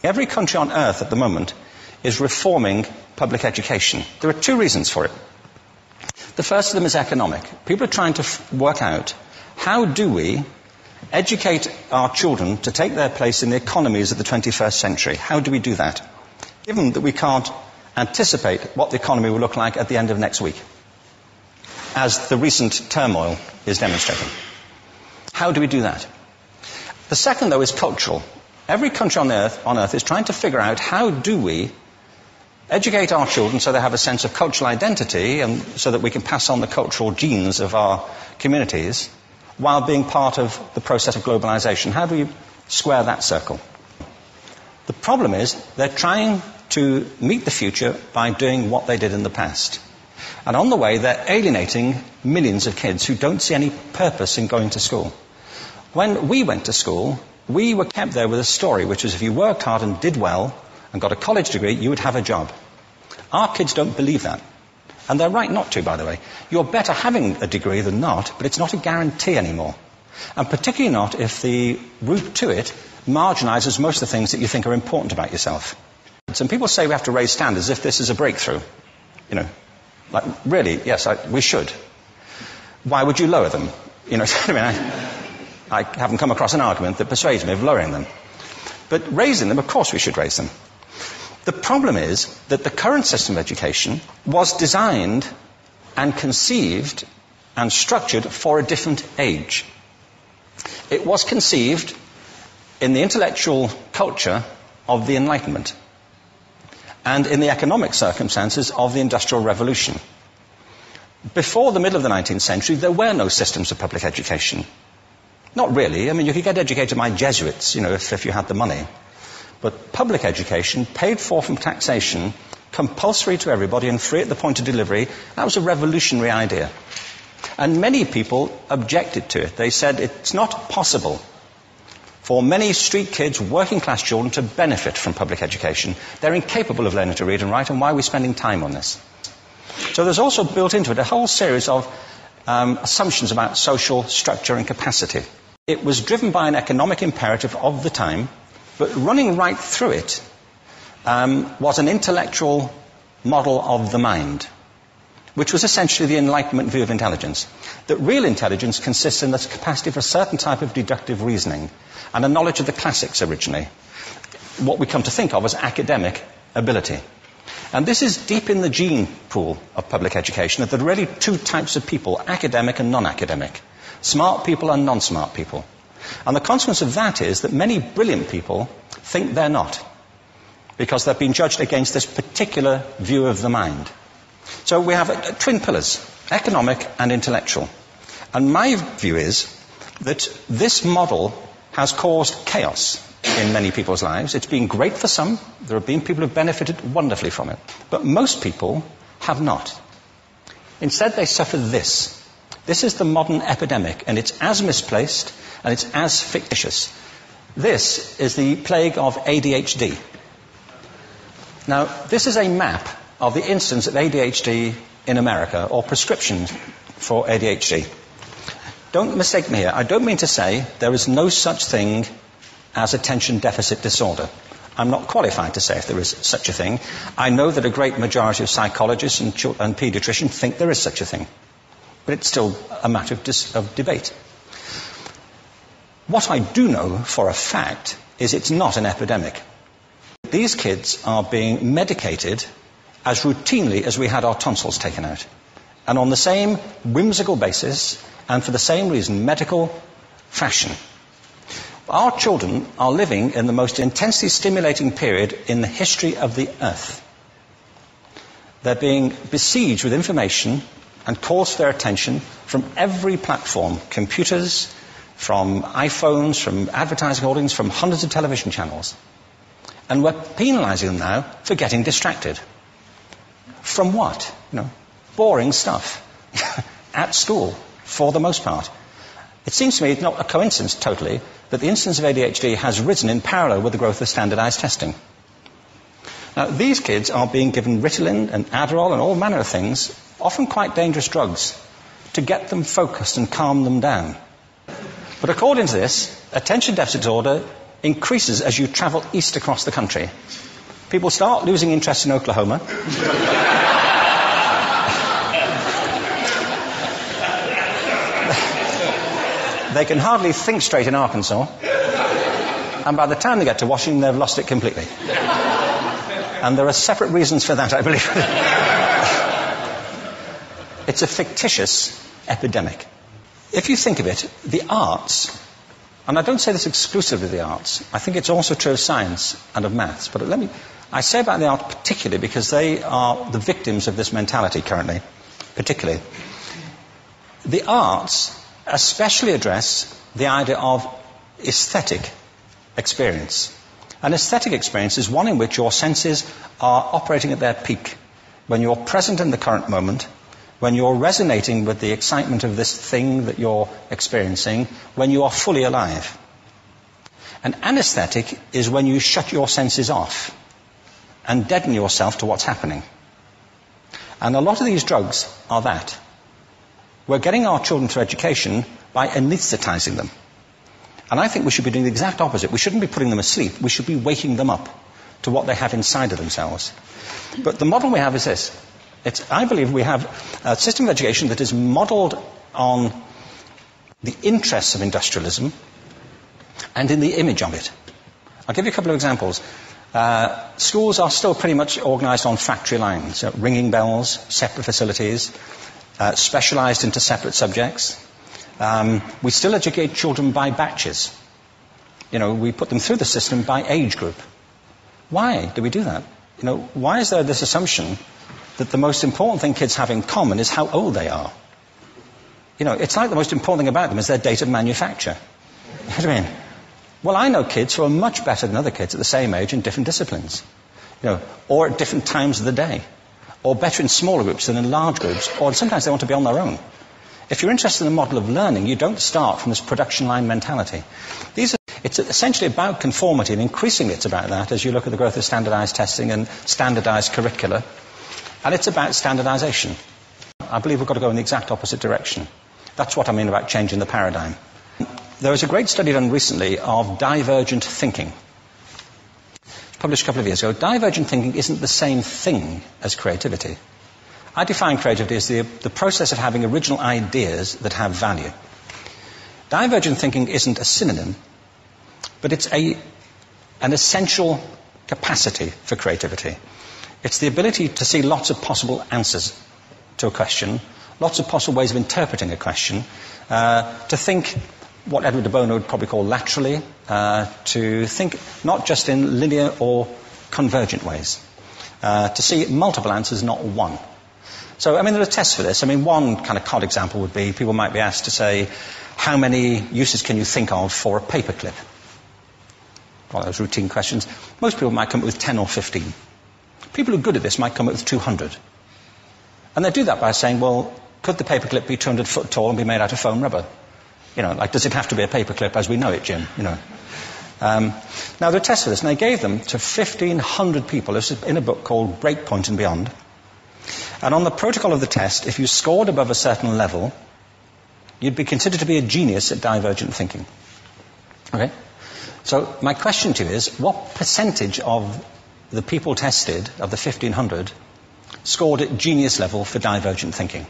Every country on earth at the moment is reforming public education. There are two reasons for it. The first of them is economic. People are trying to work out, how do we educate our children to take their place in the economies of the 21st century? How do we do that, given that we can't anticipate what the economy will look like at the end of next week, as the recent turmoil is demonstrating? How do we do that? The second, though, is cultural. Every country on earth is trying to figure out, how do we educate our children so they have a sense of cultural identity and so that we can pass on the cultural genes of our communities while being part of the process of globalization. How do we square that circle? The problem is they're trying to meet the future by doing what they did in the past. And on the way, they're alienating millions of kids who don't see any purpose in going to school. When we went to school, we were kept there with a story, which was if you worked hard and did well and got a college degree, you would have a job. Our kids don't believe that. And they're right not to, by the way. You're better having a degree than not, but it's not a guarantee anymore. And particularly not if the route to it marginalizes most of the things that you think are important about yourself. Some people say we have to raise standards as if this is a breakthrough. You know, like, really, yes, we should. Why would you lower them? You know, I mean, I haven't come across an argument that persuades me of lowering them. But raising them, of course we should raise them. The problem is that the current system of education was designed and conceived and structured for a different age. It was conceived in the intellectual culture of the Enlightenment and in the economic circumstances of the Industrial Revolution. Before the middle of the 19th century, there were no systems of public education. Not really. I mean, you could get educated by Jesuits, you know, if you had the money. But public education, paid for from taxation, compulsory to everybody and free at the point of delivery, that was a revolutionary idea. And many people objected to it. They said it's not possible for many street kids, working class children, to benefit from public education. They're incapable of learning to read and write, and why are we spending time on this? So there's also built into it a whole series of assumptions about social structure and capacity. It was driven by an economic imperative of the time, but running right through it was an intellectual model of the mind, which was essentially the Enlightenment view of intelligence. That real intelligence consists in the capacity for a certain type of deductive reasoning and a knowledge of the classics originally, what we come to think of as academic ability. And this is deep in the gene pool of public education, that there are really two types of people, academic and non-academic, smart people and non-smart people. And the consequence of that is that many brilliant people think they're not, because they've been judged against this particular view of the mind. So we have twin pillars, economic and intellectual. And my view is that this model has caused chaos in many people's lives. It's been great for some. There have been people who have benefited wonderfully from it. But most people have not. Instead, they suffer this. This is the modern epidemic, and it's as misplaced and it's as fictitious. This is the plague of ADHD. Now, this is a map of the incidence of ADHD in America, or prescriptions for ADHD. Don't mistake me here. I don't mean to say there is no such thing as attention deficit disorder. I'm not qualified to say if there is such a thing. I know that a great majority of psychologists and paediatricians think there is such a thing. But it's still a matter of debate. What I do know for a fact is it's not an epidemic. These kids are being medicated as routinely as we had our tonsils taken out. And on the same whimsical basis, and for the same reason, medical fashion. Our children are living in the most intensely stimulating period in the history of the earth. They're being besieged with information and calls for their attention from every platform, computers, from iPhones, from advertising holdings, from hundreds of television channels. And we're penalizing them now for getting distracted. From what? You know, boring stuff. At school, for the most part. It seems to me it's not a coincidence totally that the incidence of ADHD has risen in parallel with the growth of standardized testing. Now, these kids are being given Ritalin and Adderall and all manner of things, often quite dangerous drugs, to get them focused and calm them down. But according to this, attention deficit disorder increases as you travel east across the country. People start losing interest in Oklahoma. They can hardly think straight in Arkansas. And by the time they get to Washington, they've lost it completely. And there are separate reasons for that, I believe. It's a fictitious epidemic. If you think of it, the arts, and I don't say this exclusively of the arts, I think it's also true of science and of maths, but I say about the arts particularly because they are the victims of this mentality currently, particularly. The arts especially address the idea of aesthetic experience. An aesthetic experience is one in which your senses are operating at their peak, when you're present in the current moment, when you're resonating with the excitement of this thing that you're experiencing, when you are fully alive. An anesthetic is when you shut your senses off and deaden yourself to what's happening. And a lot of these drugs are that. We're getting our children through education by anesthetizing them. And I think we should be doing the exact opposite. We shouldn't be putting them asleep. We should be waking them up to what they have inside of themselves. But the model we have is this. I believe we have a system of education that is modeled on the interests of industrialism and in the image of it. I'll give you a couple of examples. Schools are still pretty much organized on factory lines, ringing bells, separate facilities, specialized into separate subjects. We still educate children by batches. We put them through the system by age group. Why do we do that? Why is there this assumption that the most important thing kids have in common is how old they are? It's like the most important thing about them is their date of manufacture. You know what I mean? Well, I know kids who are much better than other kids at the same age in different disciplines, or at different times of the day, or better in smaller groups than in large groups, or sometimes they want to be on their own. If you're interested in the model of learning, you don't start from this production line mentality. It's essentially about conformity, and increasingly it's about that as you look at the growth of standardized testing and standardized curricula. And it's about standardization. I believe we've got to go in the exact opposite direction. That's what I mean about changing the paradigm. There was a great study done recently of divergent thinking. Published a couple of years ago. Divergent thinking isn't the same thing as creativity. I define creativity as the process of having original ideas that have value. Divergent thinking isn't a synonym, but it's an essential capacity for creativity. It's the ability to see lots of possible answers to a question, lots of possible ways of interpreting a question, to think what Edward de Bono would probably call laterally, to think not just in linear or convergent ways, to see multiple answers, not one. So, there are tests for this. One kind of cod example would be, people might be asked to say, how many uses can you think of for a paperclip? One of those routine questions. Most people might come up with 10 or 15. People who are good at this might come up with 200. And they do that by saying, well, could the paperclip be 200 foot tall and be made out of foam rubber? Does it have to be a paperclip as we know it, Jim? Now, there are tests for this, and they gave them to 1,500 people. This is in a book called Breakpoint and Beyond. And on the protocol of the test, if you scored above a certain level, you'd be considered to be a genius at divergent thinking. Okay? So my question to you is, what percentage of the people tested, of the 1,500, scored at genius level for divergent thinking?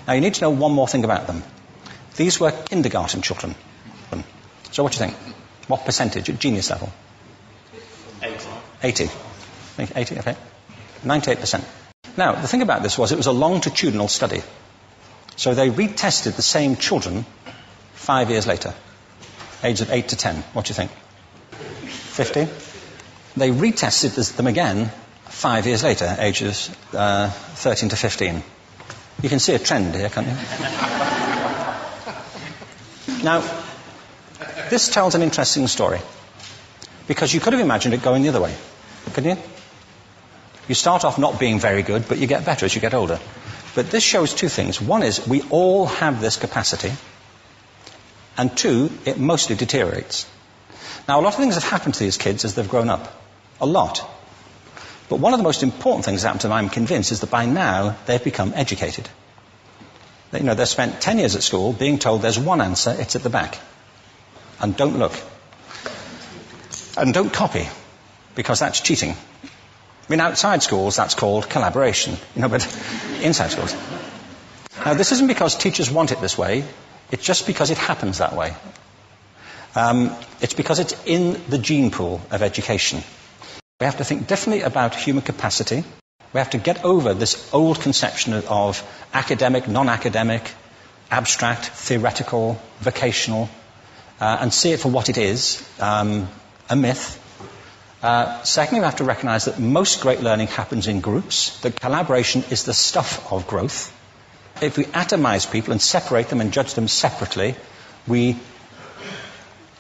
Now, you need to know one more thing about them. These were kindergarten children. So what do you think? What percentage at genius level? 80. 80, okay. 98%. Now, the thing about this was it was a longitudinal study. So they retested the same children 5 years later, ages of 8 to 10. What do you think? 50? They retested them again 5 years later, ages 13 to 15. You can see a trend here, can't you? Now, this tells an interesting story, because you could have imagined it going the other way, couldn't you? You start off not being very good, but you get better as you get older. But this shows two things. One is we all have this capacity, and two, it mostly deteriorates. Now, a lot of things have happened to these kids as they've grown up. A lot. But one of the most important things that happened to them, I'm convinced, is that by now they've become educated. They've spent 10 years at school being told there's one answer, it's at the back. And don't look. And don't copy, because that's cheating. I mean, outside schools, that's called collaboration, but inside schools. Now, this isn't because teachers want it this way, it's just because it happens that way. It's because it's in the gene pool of education. We have to think differently about human capacity. We have to get over this old conception of academic, non-academic, abstract, theoretical, vocational, and see it for what it is, a myth. Secondly, we have to recognize that most great learning happens in groups, that collaboration is the stuff of growth. If we atomize people and separate them and judge them separately, we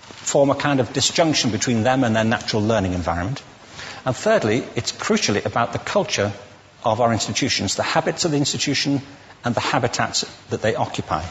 form a kind of disjunction between them and their natural learning environment. And thirdly, it's crucially about the culture of our institutions, the habits of the institution and the habitats that they occupy.